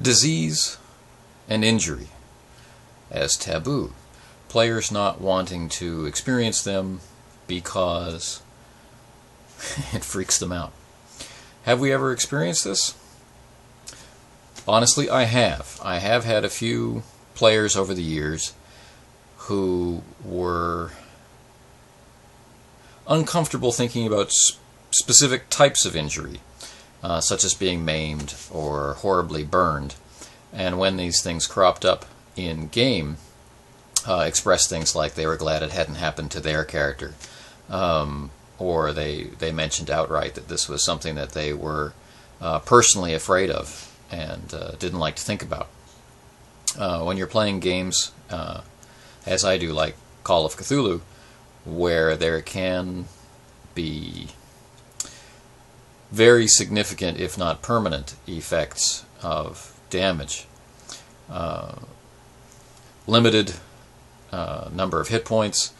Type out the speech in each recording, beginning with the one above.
Disease and injury as taboo. Players not wanting to experience them because it freaks them out. Have we ever experienced this? Honestly, I have. I have had a few players over the years who were uncomfortable thinking about specific types of injury, such as being maimed or horribly burned. And when these things cropped up in game, expressed things like they were glad it hadn't happened to their character. Or they mentioned outright that this was something that they were personally afraid of and didn't like to think about. When you're playing games, as I do, like Call of Cthulhu, where there can be very significant, if not permanent, effects of damage, limited number of hit points,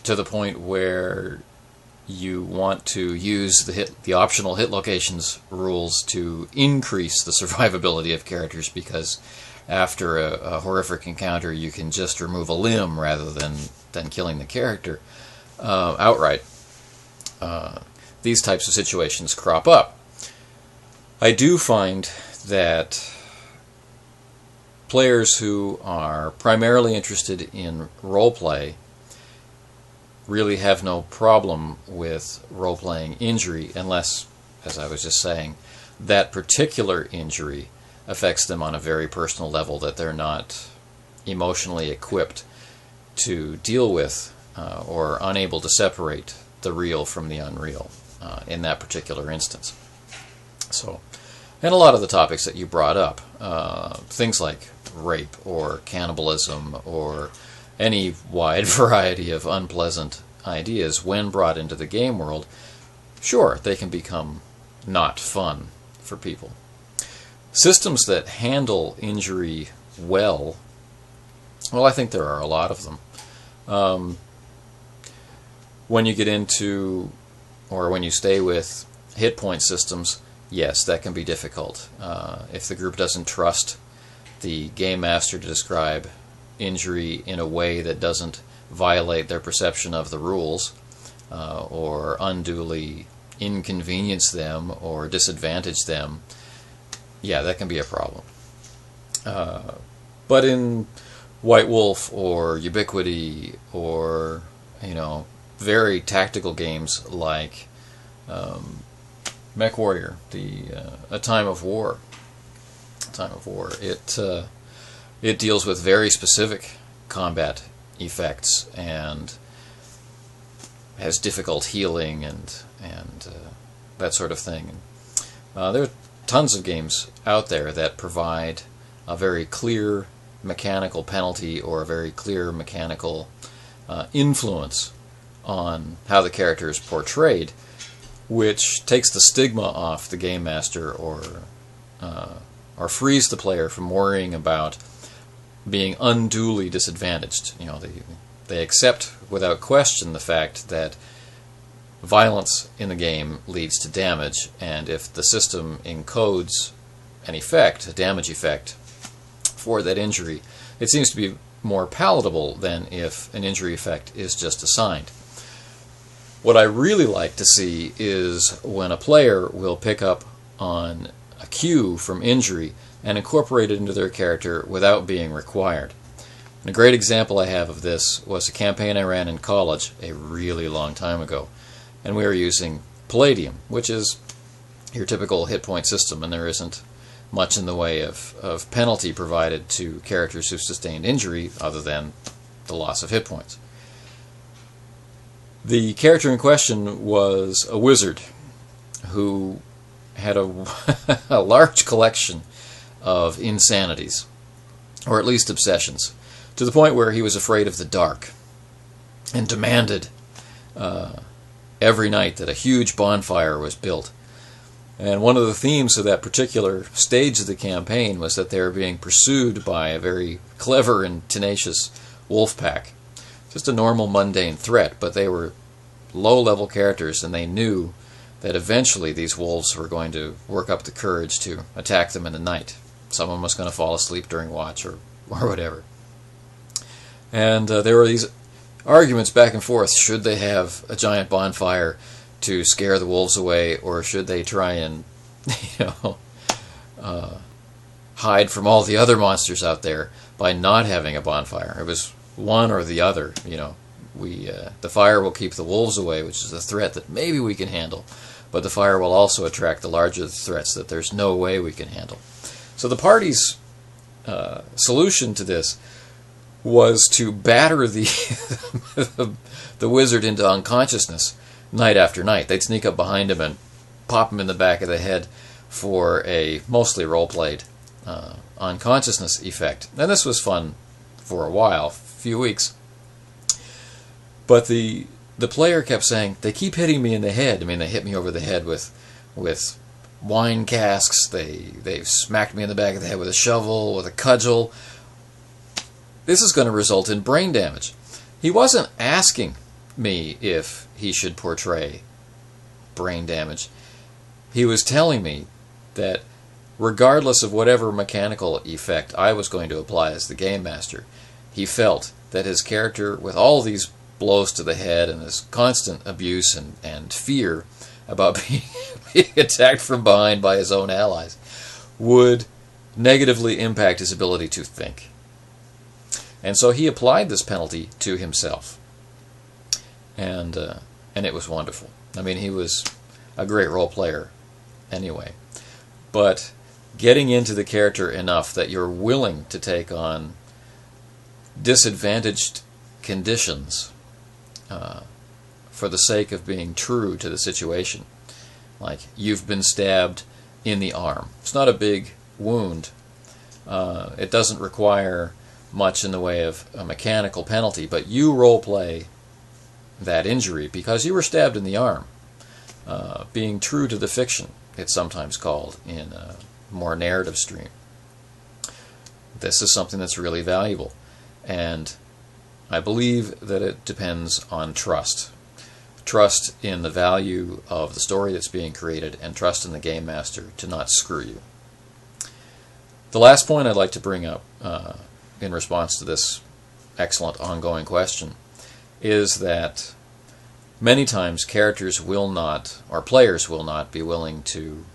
to the point where you want to use the optional hit locations rules to increase the survivability of characters, because after a horrific encounter you can just remove a limb rather than killing the character outright. These types of situations crop up. I do find that players who are primarily interested in roleplay really have no problem with role-playing injury unless, as I was just saying, that particular injury affects them on a very personal level that they're not emotionally equipped to deal with, or unable to separate the real from the unreal in that particular instance. So, and a lot of the topics that you brought up, things like rape or cannibalism or any wide variety of unpleasant ideas, when brought into the game world, sure, they can become not fun for people. Systems that handle injury well, I think there are a lot of them. When you get into, or when you stay with hit point systems, yes, that can be difficult. If the group doesn't trust the game master to describe injury in a way that doesn't violate their perception of the rules, or unduly inconvenience them or disadvantage them, yeah, that can be a problem. But in White Wolf or Ubiquity or, very tactical games like Mech Warrior, A Time of War, it deals with very specific combat effects and has difficult healing and that sort of thing. There are tons of games out there that provide a very clear mechanical penalty or a very clear mechanical influence on how the character is portrayed, which takes the stigma off the game master or frees the player from worrying about being unduly disadvantaged. They accept without question the fact that violence in the game leads to damage, and if the system encodes an effect, a damage effect, for that injury, it seems to be more palatable than if an injury effect is just assigned. What I really like to see is when a player will pick up on a cue from injury and incorporate it into their character without being required. And a great example I have of this was a campaign I ran in college a really long time ago. And we were using Palladium, which is your typical hit point system, and there isn't much in the way of penalty provided to characters who've sustained injury other than the loss of hit points. The character in question was a wizard who had a large collection of insanities, or at least obsessions, to the point where he was afraid of the dark and demanded every night that a huge bonfire was built. And one of the themes of that particular stage of the campaign was that they were being pursued by a very clever and tenacious wolf pack. Just a normal mundane threat, but they were low-level characters, and they knew that eventually these wolves were going to work up the courage to attack them in the night. Someone was going to fall asleep during watch or whatever. And there were these arguments back and forth. Should they have a giant bonfire to scare the wolves away, or should they try and, hide from all the other monsters out there by not having a bonfire? It was one or the other. The fire will keep the wolves away, which is a threat that maybe we can handle, but the fire will also attract the larger threats that there's no way we can handle. So the party's solution to this was to batter the the wizard into unconsciousness night after night. They'd sneak up behind him and pop him in the back of the head for a mostly role-played unconsciousness effect. And this was fun for a while, a few weeks. But the player kept saying, they keep hitting me in the head. I mean, they hit me over the head with wine casks. They smacked me in the back of the head with a shovel, with a cudgel. This is going to result in brain damage. He wasn't asking me if he should portray brain damage. He was telling me that regardless of whatever mechanical effect I was going to apply as the game master, he felt that his character, with all these blows to the head and this constant abuse and fear about being attacked from behind by his own allies, would negatively impact his ability to think. And so he applied this penalty to himself. And it was wonderful. I mean, he was a great role player anyway. But getting into the character enough that you're willing to take on disadvantaged conditions for the sake of being true to the situation. Like, you've been stabbed in the arm. It's not a big wound. It doesn't require much in the way of a mechanical penalty, but you roleplay that injury because you were stabbed in the arm. Being true to the fiction, it's sometimes called in a more narrative stream. This is something that's really valuable, and I believe that it depends on trust. Trust in the value of the story that's being created, and trust in the game master to not screw you. The last point I'd like to bring up in response to this excellent ongoing question is that many times characters will not, or players will not, be willing to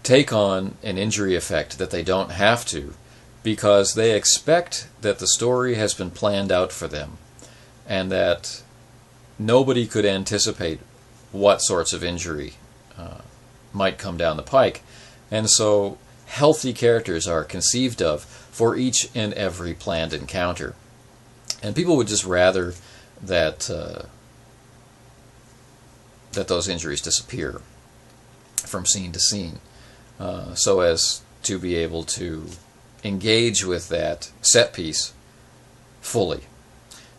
take on an injury effect that they don't have to, because they expect that the story has been planned out for them and that nobody could anticipate what sorts of injury might come down the pike. And so healthy characters are conceived of for each and every planned encounter. And people would just rather that those injuries disappear from scene to scene, so as to be able to engage with that set piece fully.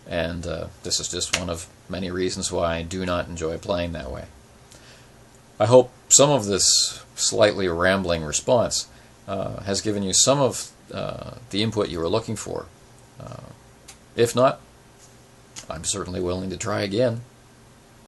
And this is just one of many reasons why I do not enjoy playing that way. I hope some of this slightly rambling response has given you some of the input you were looking for. If not, I'm certainly willing to try again.